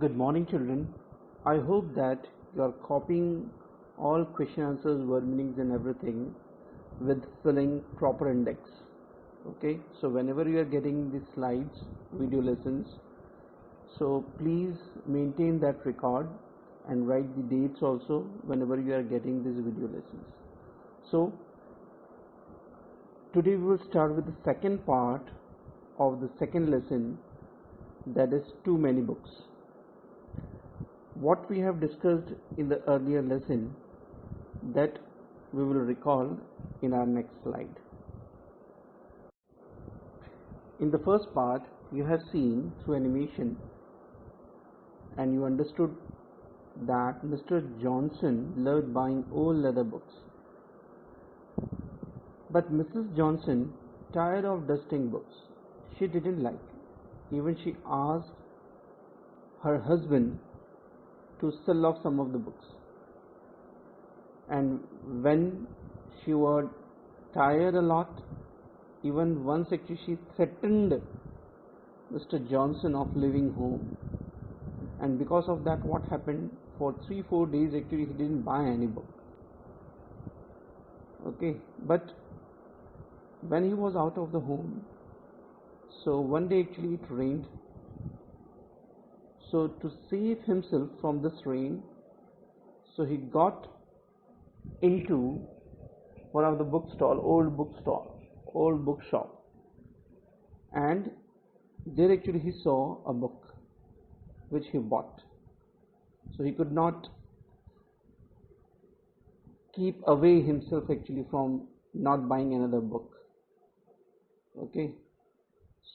Good morning, children. I hope that you are copying all question answers, word meanings, and everything with filling proper index. Okay, so whenever you are getting these slides, video lessons, so please maintain that record and write the dates also whenever you are getting these video lessons. So, today we will start with the second part of the second lesson, that is too many books. What we have discussed in the earlier lesson, that we will recall in our next slide. In the first part, you have seen through animation and you understood that Mr. Johnson loved buying old leather books. But Mrs. Johnson, tired of dusting books, she didn't like. Even she asked her husband to sell off some of the books. And when she was tired a lot, even once actually she threatened Mr. Johnson of leaving home. And because of that, what happened? For 3-4 days actually he didn't buy any book. Okay, but when he was out of the home, so one day actually it rained. So to save himself from this rain, so he got into one of the old bookshop, and there actually he saw a book which he bought. So he could not keep away himself actually from not buying another book. Okay,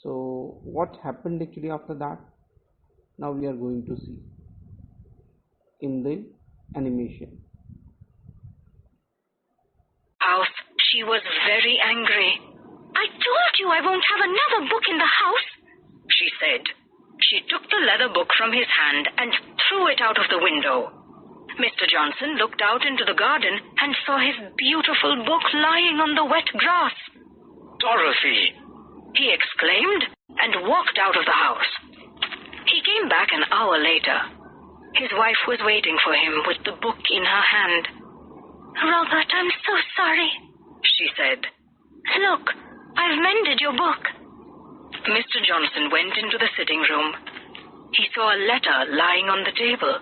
so what happened actually after that? Now we are going to see in the animation. House, she was very angry. "I told you I won't have another book in the house," she said. She took the leather book from his hand and threw it out of the window. Mr. Johnson looked out into the garden and saw his beautiful book lying on the wet grass. "Dorothy!" he exclaimed and walked out of the house. He came back an hour later. His wife was waiting for him with the book in her hand. "Robert, I'm so sorry," she said. "Look, I've mended your book." Mr. Johnson went into the sitting room. He saw a letter lying on the table.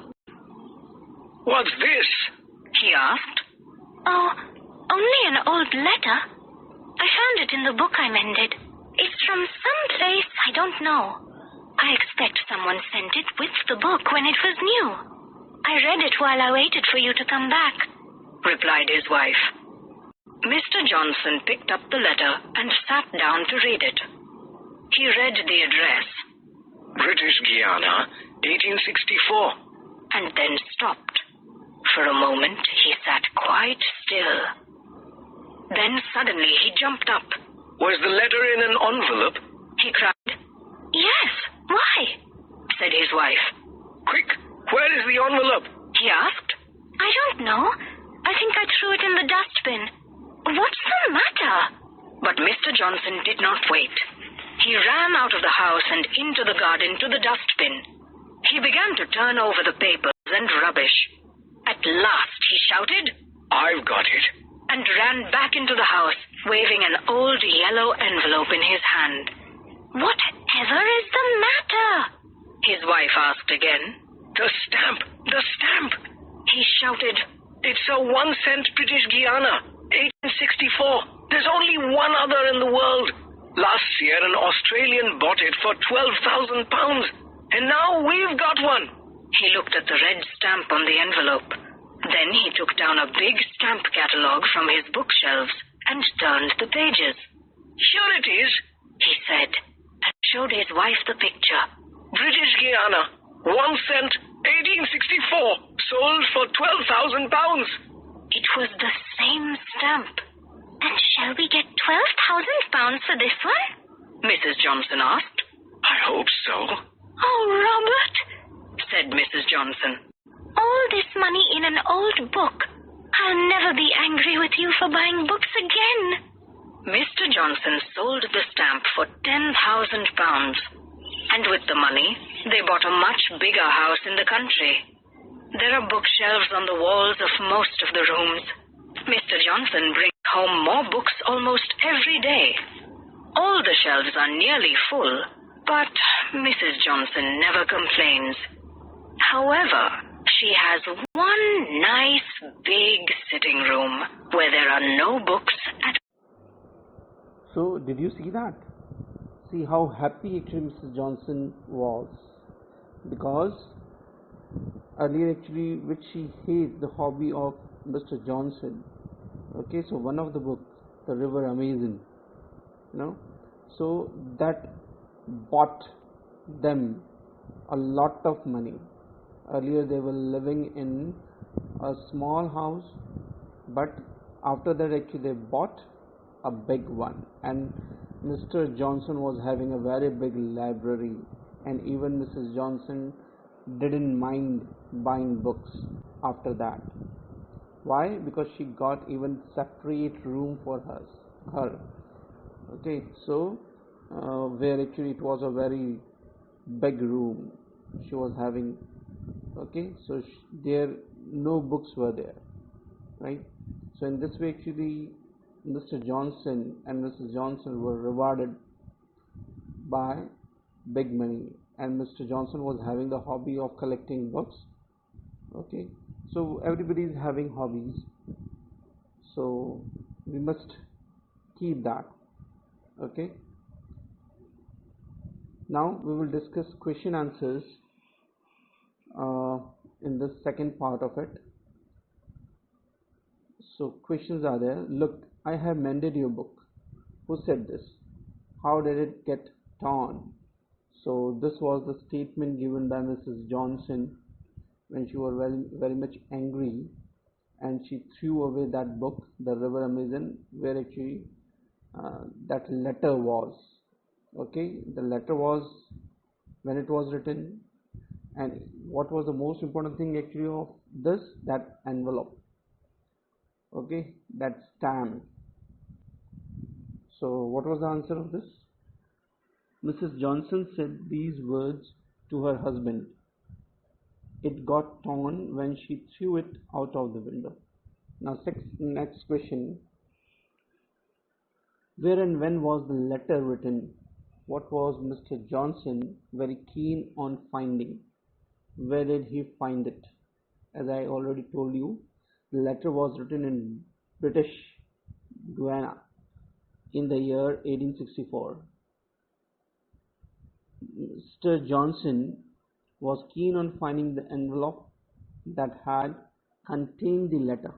"What's this?" he asked. "Oh, only an old letter. I found it in the book I mended. It's from some place I don't know. I expect someone sent it with the book when it was new. I read it while I waited for you to come back," replied his wife. Mr. Johnson picked up the letter and sat down to read it. He read the address, British Guiana, 1864, and then stopped. For a moment he sat quite still. Then suddenly he jumped up. "Was the letter in an envelope?" he cried. "Yes, why?" said his wife. "Quick, where is the envelope?" he asked. "I don't know. I think I threw it in the dustbin. What's the matter?" But Mr. Johnson did not wait. He ran out of the house and into the garden to the dustbin. He began to turn over the papers and rubbish. At last he shouted, "I've got it," and ran back into the house, waving an old yellow envelope in his hand. "Whatever is the matter?" his wife asked again. The stamp, he shouted. "It's a 1-cent British Guiana, 1864. There's only one other in the world. Last year an Australian bought it for £12,000, and now we've got one." He looked at the red stamp on the envelope. Then he took down a big stamp catalogue from his bookshelves and turned the pages. "Here it is," he said, and showed his wife the picture. "British Guiana, 1 cent, 1864, sold for £12,000. It was the same stamp. "And shall we get £12,000 for this one?" Mrs. Johnson asked. "I hope so." "Oh, Robert," said Mrs. Johnson. "All this money in an old book. I'll never be angry with you for buying books again." Mr. Johnson sold the stamp for £10,000, and with the money, They bought a much bigger house in the country. There are bookshelves on the walls of most of the rooms. Mr. Johnson brings home more books almost every day. All the shelves are nearly full, but Mrs. Johnson never complains. However, she has one nice big sitting room where there are no books at all. So, did you see that? See how happy actually Mrs. Johnson was, because earlier actually which she hates the hobby of Mr. Johnson. Okay, so one of the books, The River Amazon, so that bought them a lot of money. Earlier they were living in a small house, but after that actually they bought a big one, and Mr. Johnson was having a very big library, and even Mrs. Johnson didn't mind buying books after that. Why? Because she got even separate room for her. Okay, so where actually it was a very big room she was having. Okay, so there no books were there, right? So in this way actually Mr. Johnson and Mrs. Johnson were rewarded by big money, and Mr. Johnson was having the hobby of collecting books. Okay, so everybody is having hobbies, so we must keep that. Okay, now we will discuss question answers in the second part of it. So questions are there. Look, I have mended your book. Who said this? How did it get torn? So this was the statement given by Mrs. Johnson when she was very much angry, and she threw away that book, The River Amazon, where actually that letter was. Okay, the letter was when it was written, and what was the most important thing actually of this? That envelope. Okay, that stamp. So what was the answer of this? Mrs. Johnson said these words to her husband. It got torn when she threw it out of the window. Now next question. Where and when was the letter written? What was Mr. Johnson very keen on finding? Where did he find it? As I already told you, the letter was written in British Guiana in the year 1864. Mr. Johnson was keen on finding the envelope that had contained the letter.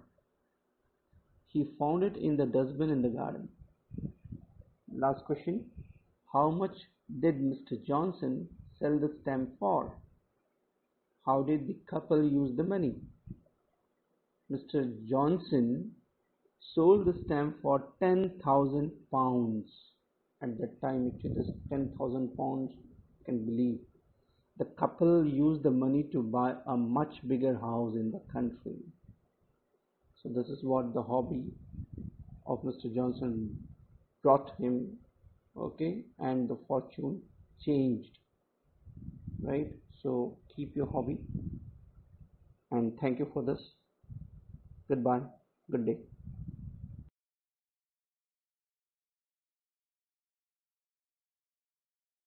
He found it in the dustbin in the garden. Last question. How much did Mr. Johnson sell the stamp for? How did the couple use the money? Mr. Johnson sold the stamp for £10,000. At that time, actually, this £10,000, you can believe. The couple used the money to buy a much bigger house in the country. So this is what the hobby of Mr. Johnson brought him. Okay, and the fortune changed, right? So keep your hobby, and thank you for this. Goodbye. Good day.